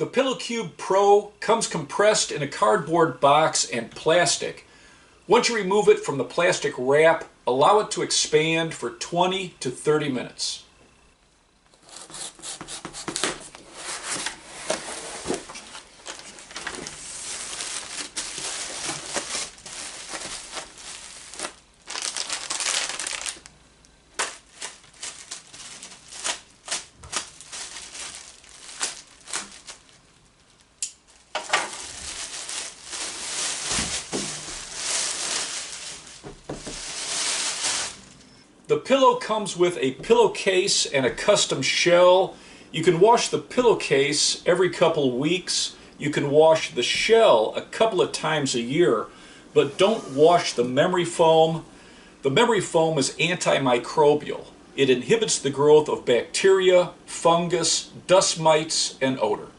The Pillowcube Pro comes compressed in a cardboard box and plastic. Once you remove it from the plastic wrap, allow it to expand for 20 to 30 minutes. The pillow comes with a pillowcase and a custom shell. You can wash the pillowcase every couple of weeks. You can wash the shell a couple of times a year, but don't wash the memory foam. The memory foam is antimicrobial. It inhibits the growth of bacteria, fungus, dust mites, and odor.